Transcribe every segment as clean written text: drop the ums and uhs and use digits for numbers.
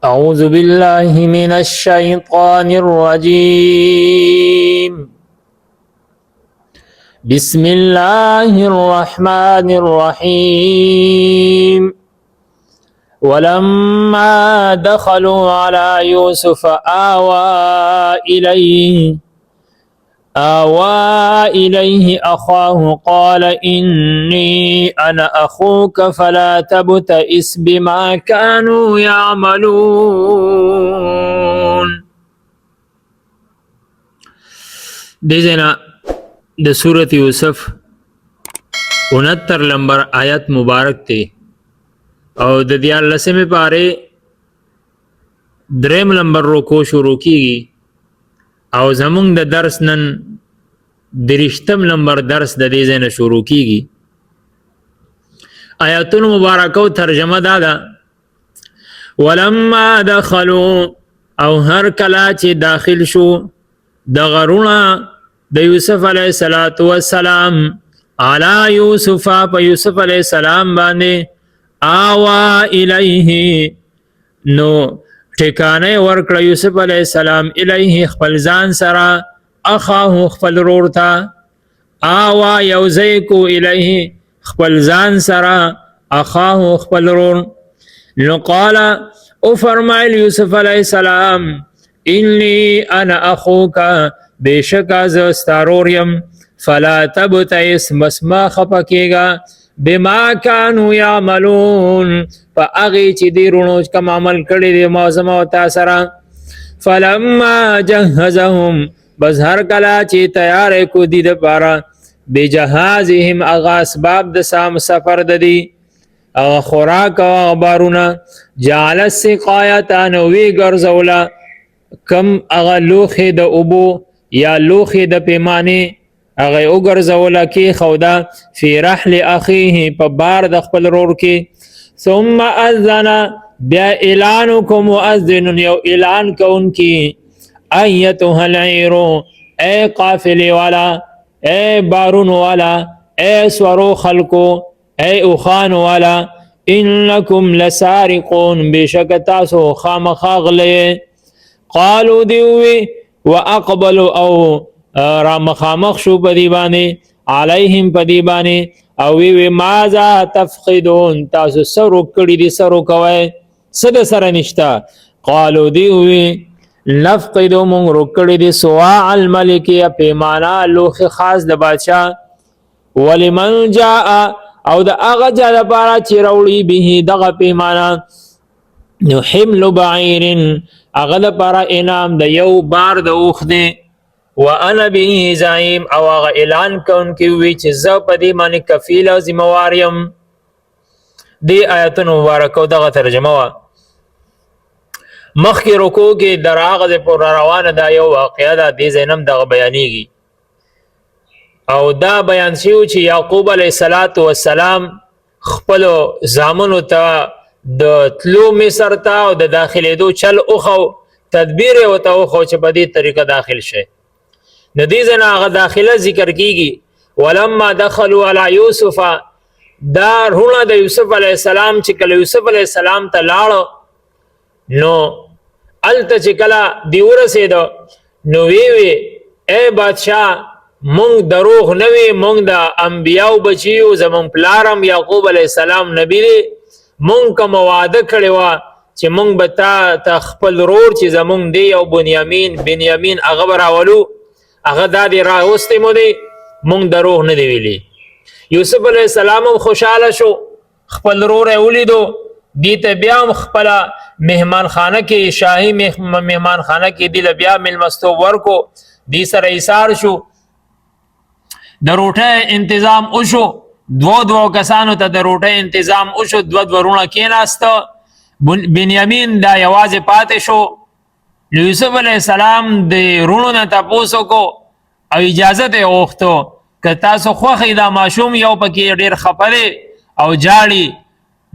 أعوذ بالله من الشيطان الرجيم بسم الله الرحمن الرحيم ولما دخلوا على يوسف آوى إليه أخاه قال إني أنا أخوك فلا تبتئس بما كانوا يعملون. دیزینا د سورة یوسف 69 نمبر آیت مبارک تی او د 14 پاره 3 نمبر رکو شروع کیږي او زمونږ د درس نن 30 نمبر درس د دې ځای نه شروع کیږي. آیاتونو مبارکو ترجمه دا ده ولما دخلوا او هر کله چې داخل شو د غرونه د یوسف علیه السلام علی یوسف په یوسف علیه السلام باندې آوا الیه نو ټکانه ورکړه یوسف علیه السلام الیه خپل ځان سره اخاه خپل رور ته آوا یوزیکو الیه خپل ځان سره اخاه خپل رور نو قال او فرمایل یوسف علیه السلام انی انا اخوک بیشک از استارور یم فلا تبتئس بس ما خپکیگا بما كانوا يعملون فاغي چې دی رونو کوم عمل کړی دی ما زما او تاسو فلما جهزهم بس هر کلا چې تیار کو دي د پاره بجهازهم اغا اسباب د سام سفر د دی او خوراک او بارونه جعل السقایه نوې ګرځولا کم اغا لوخه د ابو یا لوخه د پیمانه اغه وګرځوله کې خودا فی رحل اخیه په بار د خپل رور کې ثم اذن بیا اعلان کو مؤذن یو اعلان کوونکی ایتها العیر اے قافله والا اے بارون والا اے سورو خلقو اے اوخان والا انکم لسارقون بشک تاسو خامخاغله قالوا دیوی واقبلوا او را مخامخ شو پدی باندې علیهم پدی باندې او وی ماذا تفقدون تاسو سرو کړي دي سرو کوي صد سره نشتا قالو دی وی نفقدو مون رکړي دي سواع الملک پیمانا لوخ خاص د بادشاہ ولمن جاء او د اغه جا لپاره چې راوړي به دغه پیمانا نو حمل بعیر اغه لپاره انعام د یو بار د اوخ دی وانا به زعیم او هغه اعلان کوونکی وی چې زه په دې باندې کفیل او ذمہوار یم. دې آیتونو مبارکو دغه ترجمه وا مخکې رکوع کې دراغه پر روانه دا یو واقعه ده دې زینم دغه بیانېږي او دا بیان شو چې یعقوب علیه السلام خپل زامنو ته د تلو مصر ته او د داخلېدو چل اوخو تدبیر وته اوخو چې په دې طریقه داخل شي. ندیزنا هغه داخله ذکر کیږي ولما دخلوا على يوسف دار هونه د یوسف علی السلام چې کله یوسف علی السلام ته لاړ نو الته چې کله دی ورسېدو نو وی اے بادشاہ مونږ دروغ نه وی مونږ د انبیاو بچیو زمون پلارم یعقوب علی السلام نبی دی مونږ کوم وعده کړی و چې مونږ به تا خپل رور چې زمون دی او بنیامین هغه راولو هغه دا دی راوستې مو دی مونږ دروغ نه دی ویلي. یوسف علیه السلام هم خوشحاله شو خپل رور یې ولیدو دې ته بیا هم خپله مهمان خانه کې شاهي مهمان خانه کې دې له بیا میلمستوب ورکو دې سره ایثار شو د روټۍ انتظام وشو دو کسانو ته د روټۍ انتظام وشو دو ورونه کېناسته بنیامین دا یوازې پاتې شو. یوسف علیه السلام د رونو نه تپوس وکړو او اجازه ته وغوښتو که تاسو خوښئ دا ماشوم یو پکې ډېر خفه دی او جاړي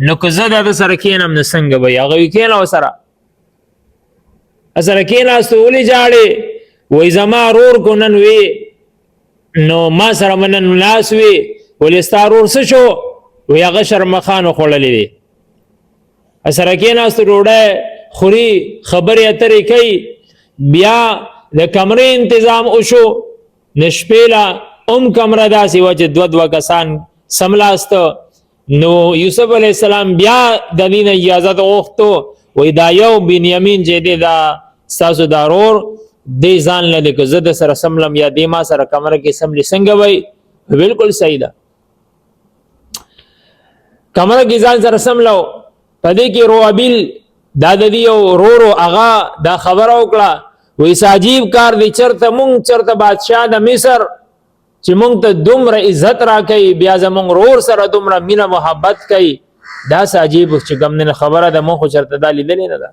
نو که زه د سره کښېنم نو څنګه به هغه وي کښېنه ورسره کښېناستو ولې جاړې وایي زما رور کو نن وی نو ما سره منن ناس وی ولې ستا رور څه شو وی هغه شرمخانو خوړلې دی سره کېناستو ډوډۍ خوري خبرې اترې کوي بیا د کمرې تنظیم وشو نشپېلا کمره داسې و چې دوه کسان سملاست نو یوسف علیه السلام بیا د دین اجازه غوښتو وای دا یو بنیامین چې دی دا ستاسو دا ورور دی ځان لري که زه د سره سملم یا دی ما سره کمره کې سملی څنګه وای بالکل صحیح ده کمره کې ځان سره سملو پدې کې روابیل دا د دې ورورو هغه دا خبره وکړه وای عجیب کار دی چرته مونږ چرته بادشاہ د مصر چې مونږ ته دومره عزت راکوي بیا زمونږ ورور سره دومره مینه محبت کوي دا عجیب چې ګمنه خبره ده مونږ چرته دا لیدلې نه ده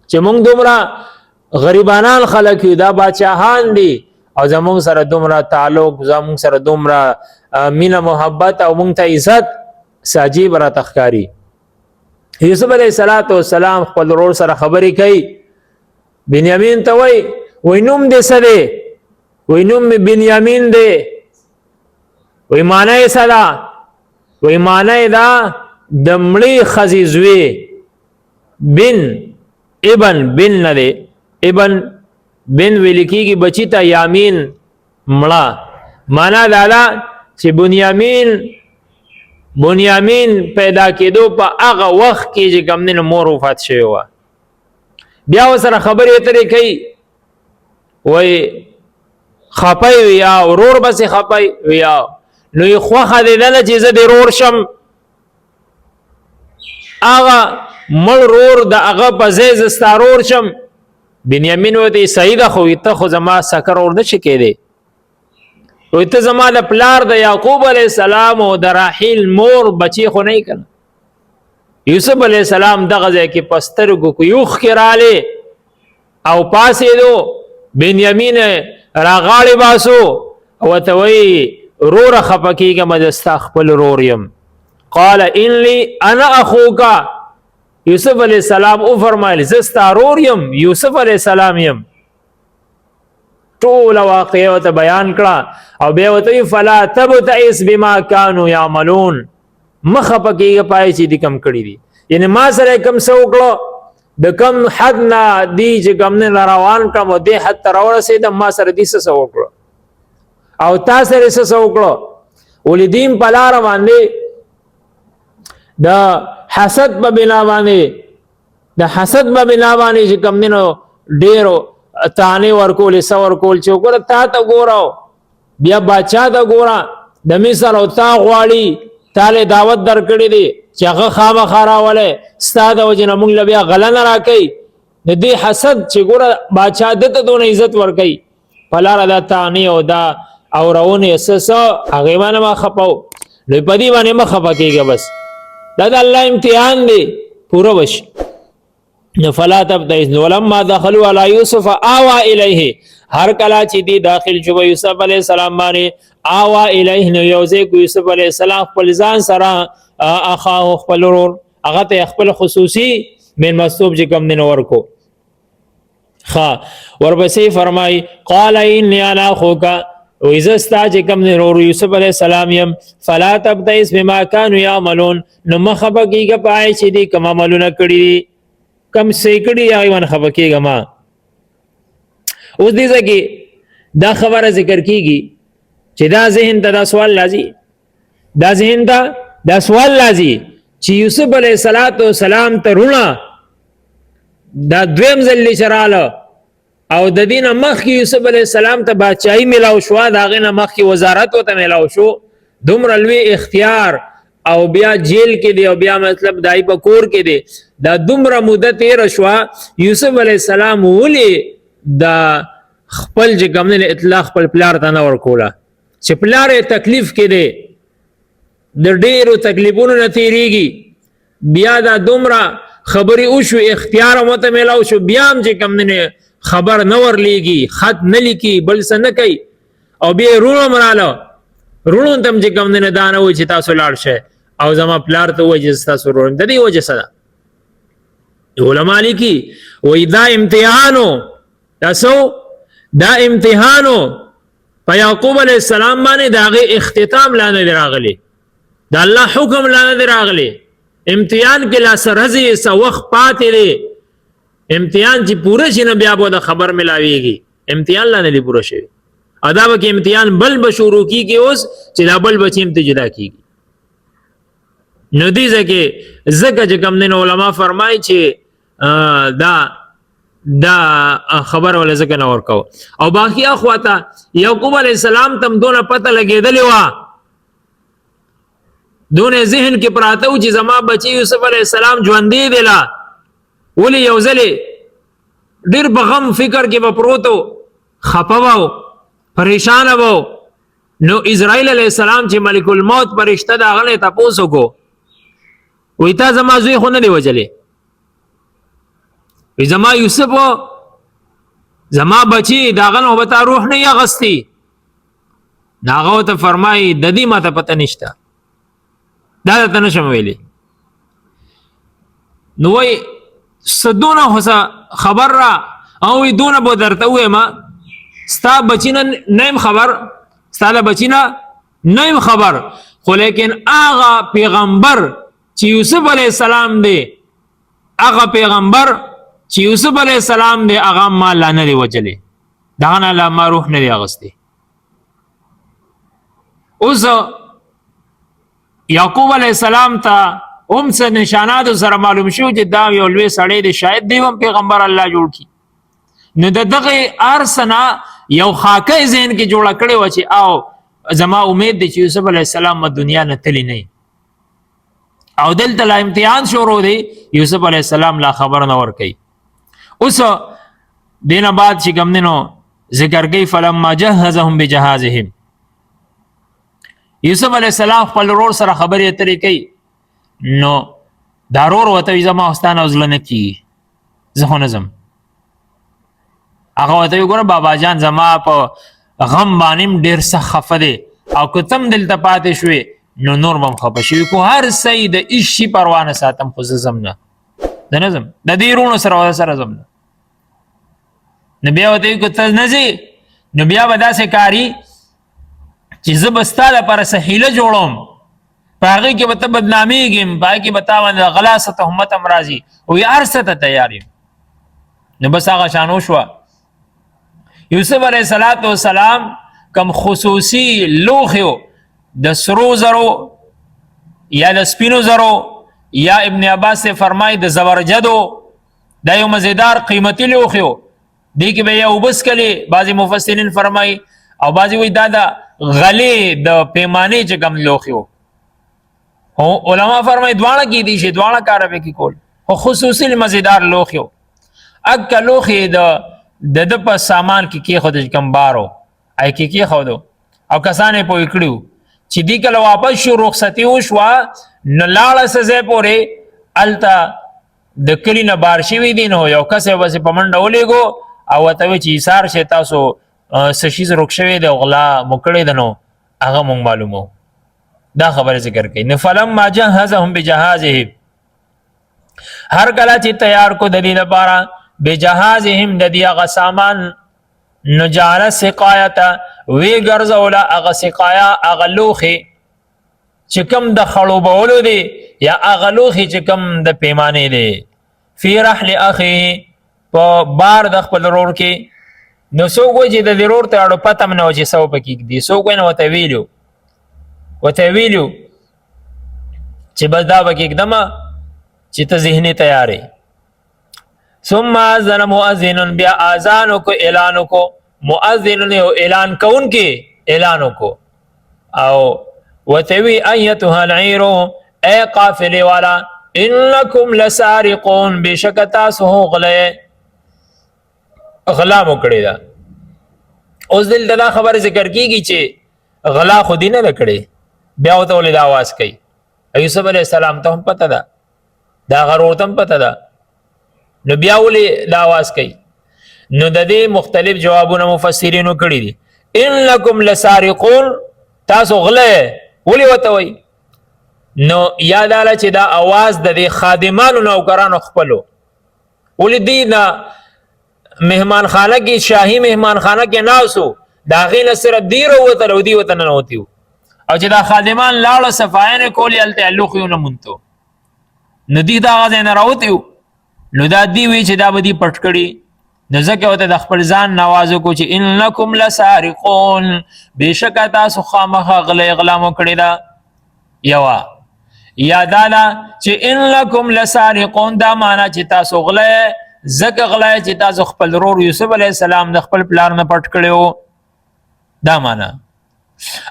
چې مونږ دومره غریبانان خلک یو دا بادشاہان دي او زمونږ سره دومره تعلق زمونږ سره دومره مینه محبت او مونږ ته عزت عجیب را تخکاری یوسف علیه السلام خپل ورور سره خبرې کوي بنیامین ته وای نوم دې څه دی وای نوم می بنیامین دی وای معنی څه ده وای معنی دا د مړی ښځې زوی بن ابن بن نه دی ابن بن ویل کېږي بچی ته یامین مړه معنا دا ده چې بنیامین پیدا کېدو په هغه وخت کې چې ګمنه مور وفات شوی و بیا وسره خبرې اترې کوي وای خپای ویا ورور بس خپای ویا نو خوخه دې نه چې زه دې رور شم هغه مړ رور د هغه په ځای زستارور شم بنیامین وته صحیح ده خو ته خو زما سکر اور نشي کېده او ته زما د پلار د یعقوب علی السلام او د راحیل مور بچی خو نه کړه یوسف علی السلام دغه ځای کې پسترګو کو یوخ کړاله او پاسې دو بنیامین راغاړي باسو او ته وی رور خپکیګه مدستا خپل رور يم قال اني انا اخوك یوسف علیہ السلام او فرمایل زستا رور يم یوسف علیہ السلام يم ټول واقعه ته بیان کړه او بیا وته فلا تبتئس بما كانوا يعملون مخپکیګه پای چې دي کم کړی دي یعنی ما سره کم سوکړو د کم حد نه دی چې کم نه روان کړم د حد تر ورسېدم ما سره دې څه وکړو او تاسو سره څه وکړو ولیدین په لار باندې د حسد په بنا باندې چې کم نه ډیرو تانه ورکول سور کول چې وګوره تا ته ګورو بیا بچا ته ګورا د مصر او تا غواړي تاله دعوت درکړې دي چې هغه خامخا راولې ستاده وجنه مونږ بیا غلنه راکې د دې حسد چې ګوره بادشاہ دته دونه عزت ورکې پلار ادا تانی او دا اورونه اساس هغه باندې ما خپاو نو پدی باندې ما خپا کېږي بس دا د الله امتحان دی پوره وش فلا تبتئس ولما دخلوا على يوسف آوى اليه هر کلا چې دی داخل شو یوسف علیہ السلام باندې آوا الیه نو یوځه کو یوسف علیہ السلام خپل ځان سره اخا خپل ورور هغه ته خپل خصوصي من مستوب چې کم نه ورکو خا ورپسې فرمای قال اني انا اخوك واذا استاج کم نه ورور یوسف علیہ السلام يم فلا تبتئس بما كانوا يعملون نو مخبکیګه پای چې دی کوم عملونه کړی کم سیکړي یا ایوان خبکیګه ما اوس دې ځکه دا خبره ذکر کیږي چې دا ذهن ته دا سوال لازم چې یوسف علیہ السلام ته رونه دا دویم ځل شراله او د دینه مخ کې یوسف علیہ السلام ته بادشاہي ملاو شو دا غنه مخ کې وزارت ته ملاو شو دومره لوی اختیار او بیا جیل کې دی او بیا مطلب دای په کور کې دی دا دومره مدت یې رشوا یوسف علیہ السلام ولي دا خپل چې ګمنه اطلاق خپل پلار ته نه ورکوله چې پلار تکلیف کې دی د ډیرو تکلیفونو نه تیریږي بیا دا دومره خبري او شو اختیار مته ملاو شو بیا هم چې ګمنه خبر نه ورلېږي خط نه لیکي بل څه نه کوي او بیا رونو مراله رونو تم چې ګمنه دانه و چې تاسو لاړ شئ او زما پلار ته وایي چې تاسو رونو د دې وجه سره علماء لیکي وای دا امتحانو تاسو دا امتحانو په یعقوب علیہ السلام باندې داغه اختتام لاندې راغلی دا الله حکم لاندې راغلی امتحان کې لا سرزي سو وخت پاتې دی امتحان چې پوره شي نه بیا به د خبر ملاویږي. امتحان لا نه دی پوره شوی. ادا به کې امتحان بل به شروع کیږي اوس چې دا بل بچی ته جدا کیږي. نو دې ځکه چې کوم دین علما فرمایي چې دا خبر ول ځکه نه ورکو. او باقی اخواته یعقوب علی السلام تم دونه پته لګېدلې وا دونه ذهن کې پراته و چې زما بچی یوسف علی السلام ژوندې دی لا ولی یو ځلې ډېر بغم فکر کې به پروتو خپه وو پریشان وو. نو اسرائیل علیہ السلام چې ملک الموت فرشتہ دا غلې تاسو کو وی تا زما زوی خو نه دی وجلې وی زما یوسف زما بچی دا غنو به روح نه یغستی. ناغه ته فرمای د دې ماته پته نشته دا ته نشم ویلي. نو وی صدونه هوسا خبر را او دونه به درته وایم ستا بچینا نیم خبر ستا بچینا نیم خبر خو لیکن آغا پیغمبر چې یوسف علیہ السلام دی آغا پیغمبر چې یوسف علیہ السلام دی آغا ما لا نه دی وجلی دا نه لا ما روح نه دی اغستی. اوس یعقوب علیہ السلام ته هم څه نشانات سره معلوم شو چې دا یو لوی سړی دی شاید دی هم پیغمبر الله جوړ کی. نو دغه ارسنا یو خاکه ذهن کې جوړه کړي و چې او زما امید دی چې یوسف علیہ السلام د دنیا نه تلی نه او دلته لا امتحان شروع دی یوسف علیہ السلام لا خبر نه ور کوي. اوس دینه بعد چې ګمنو ذکر کوي فلما جهزهم بجهازهم یوسف علیہ السلام خپل ورور سره خبرې اترې کوي. نو دارور وته زما واستانه وزلنه کی زه خو نظم هغه وته ګوره بابا جان زما په غم باندې ډیر سخت خفه دی او کتم دلته پاتې شوی نو نور بم خفه شوی کو هر سید ایشي پروانه ساتم خو زم نه د نظم د دې رونو سره زم نه نبی وته کو ته نزي نو بیا ودا سه کاری چې زبستاله پر سهيله جوړوم پاغي کې بت بدنامي گیم پای کې بتاوند غلاصه تهمت امراضي او ارسته تیاری نو بس هغه شانو شو. یوسف علیہ السلام کم خصوصی لوخیو د سرو زرو یا د سپینو زرو یا ابن عباس سے فرمای د زبرجدو دا یو مزیدار قیمتي لوخیو دی کې به یو بس کلی بعضی مفسرین فرمای او بعضی وی دا غلی د پیمانه چې کم لوخیو او علما فرمای دواړه کې دي چې دواړه کار به کې کول او خصوصي مزیدار لوخیو اک لوخي د په سامان کې خود کم بارو آی کې خودو او کسانې په وکړو چې دی کله واپس شو رخصتي وشو نو لاړه سزه پوره التا د کلی نه بار شي وی دین هو یو کس وسه پمنډ ولېګو او ته چې ایثار شه تاسو سشیز رخصوي د غلا مکړې دنو هغه مونږ معلومو دا خبره ذکر کړي. نفلم ما جهزهم بجهازهم هر کله چې تیار کو د دې لپاره بجهازهم د دې هغه سامان نجعل سقایت وی ګرځولا هغه سقایا هغه لوخي چې کوم د خړو بولو دی یا هغه لوخي چې کوم د پیمانه دی فی رحل اخی په بار د خپل ورور کې نو سو کوی چې د ضرور ته اړو پته منو چې سو پکې دی سو کوی نو ته ویلو چې بس دا وکي एकदम چې ته ذهني تیارې. ثم اذن مؤذن بیا اذان کو اعلان کو مؤذن یو اعلان کون کې اعلان کو او وتوی ایتها العیر اے قافله والا انکم لسارقون بشکتا سو غله غلا مکړی دا. اوس دل دا خبر ذکر کیږي چې غلا خودی نه کړي بیا وته ولې आवाज کوي. یوسف علیہ السلام ته هم پته ده دا غرور ته هم پته ده نو بیا ولې आवाज کوي. نو د دې مختلف جوابونه مفسرینو کړي دي. انکم لسارقون تاسو غله ولې وته وای نو یاد اله چې دا आवाज د دې خادمانو نوکرانو خپلو ولې دی دا مهمان خانه کې شاهي مهمان خانه کې ناسو دا غینه صرف دی وروته ودی وته نه وتیو او چې دا خادمان لاړه صفاینه کولی ال تعلق یو نه مونته ندی دا غزه نه راوتیو نو دا دی وی چې دا به دي پټ کړي. نو ځکه ورته د خپل ځان نواز وکړو چې انکم لسارقون، بېشکه تاسو خامخا غلا مو کړې ده. یوه یا دا ده چې انکم لسارقون، دا معنا چې تاسو غلا، ځکه غلا چې تاسو خپل ورور یوسف علیه السلام د خپل پلار نه پټ کړی، دا معنا.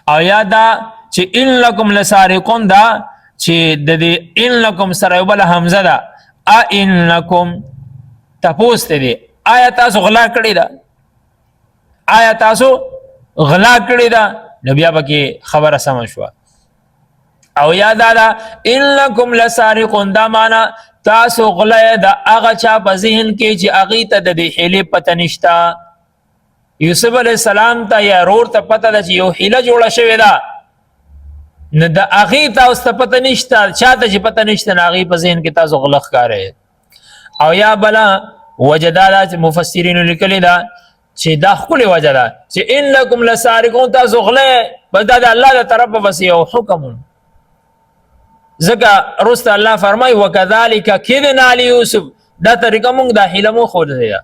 او یا دا چې انکم لسارقون، دا چې د دې انکم سره یو بله حمزه ده، انکم تپوس ته دی، آیا تاسو غلا کړې ده؟ آیا تاسو غلا کړې ده؟ نو بیا پکې خبره سمه شوه. او یا دا ده انکم لسارقون، دا معنا تاسو غلا د هغه چا په ذهن کې چې هغې ته د دې حیلې پته نشته. یوسف علیه السلام ته یا رور ته پته ده چې یو حیله جوړه شوې ده، نو د هغې تاسو ته پته نشته، چا ته چې پته نشته نو هغې په ذهن کې تاسو غله ښکارئ. او یا بله وجه دا ده چې مفسرینو لیکلې ده چې دا ښکلې وجه ده چې انکم لسارقون، تاسو غله، بس دا د الله د طرفه بس یو حکم. ځکه وروسته الله فرمایي وکذلک کدنا لیوسف، دا طریقه موږ دا حیله مو ښودلې ده.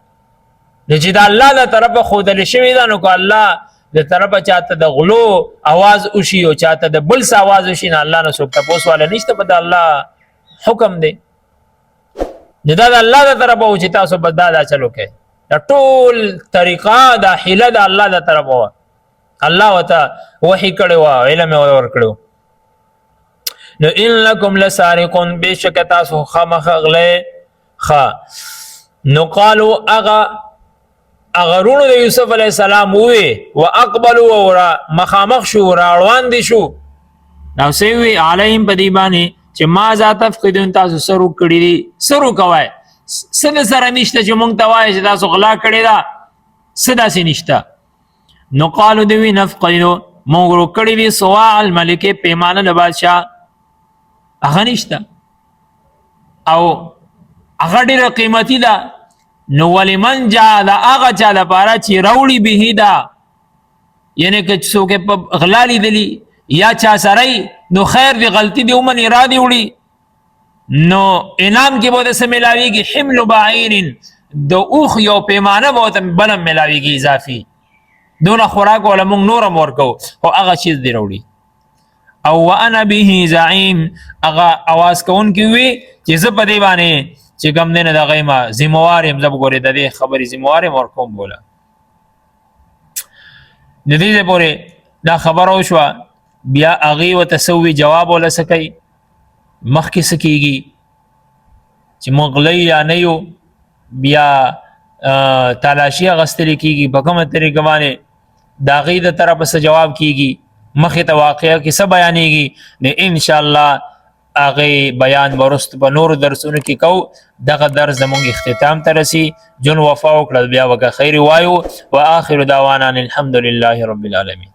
نو چې د الله د طرفه ښودلې شوې ده، نو که الله د طرفه چاته د غلو اواز وشي او چاته د بل څه اواز وشي، نو الله نه څوک تپوس والا نشته، په د الله حکم دی. نو دا د الله د طرفه و چې تاسو بس دا چلو کوئ. دا ټول طریقه دا حیله د الله د طرفه وه، الله ورته وحي کړی وه، علم یې ورکړی. نو انکم لسارقون، بېشکه تاسو خامخا غلی. نو قالو اغه رونو د یوسف علیه السلام ووی و اقبلوا ورا مخامخ شو، را روان دي شو. نو څه وی علیهم په دې باندې چې ماذا تفقدون، تاسو سرو کړي دي، سرو کوئ، څه د سره نشته چې مونږ ته وایي چې تاسو غلا کړې ده، څه داسې نشته. نو قالو دوی نفقدو، مونږ کړي دي سواع الملکې، پیمانه د بادشاه هغه نشته، او هغه ډېره قیمتي ده. نو ولمن جاء، دا هغه چا لپاره چې راوړي به ده، یعنې که څوک یې په غلا لیدلي یا چا سره نو خیر دی، غلطي دی ومني، را دې وړي، نو انعام کې به ورته څه میلاویږي؟ حمل بعیر، د اوښ یو پیمانه به ورته بله میلاویږي اضافي، دونه خوراک والا موږ نور هم ورکوو، خو هغه چیز دی راوړي. او وانا به زعیم، هغه اواز کوونکی وي چې زه په دې باندې چې کوم دی نه د هغې ما ذموار یم، زه به ګورې د دې خبرې ذموار یم ورکوم بوله. د دې ځای پورې دا خبره وشوه، بیا هغې ورته څه ووي، جواب وله څه کوي، مخکې څه کېږي چې موږ غلی یا نه یو، بیا تالاشي اخیستلی کېږي، په کومه طریقه باندې د هغې د طرفه څه جواب کېږي، مخې ته واقعه کې څه بیانېږي. نو انشاءالله هغې بیان به وروسته په نورو درسونو کې کوو. دغه درس زموږ اختتام ته رسي، جون وفا وکړه، بیا به که خیر وایو. و آخر دعوانا الحمد لله رب العالمین.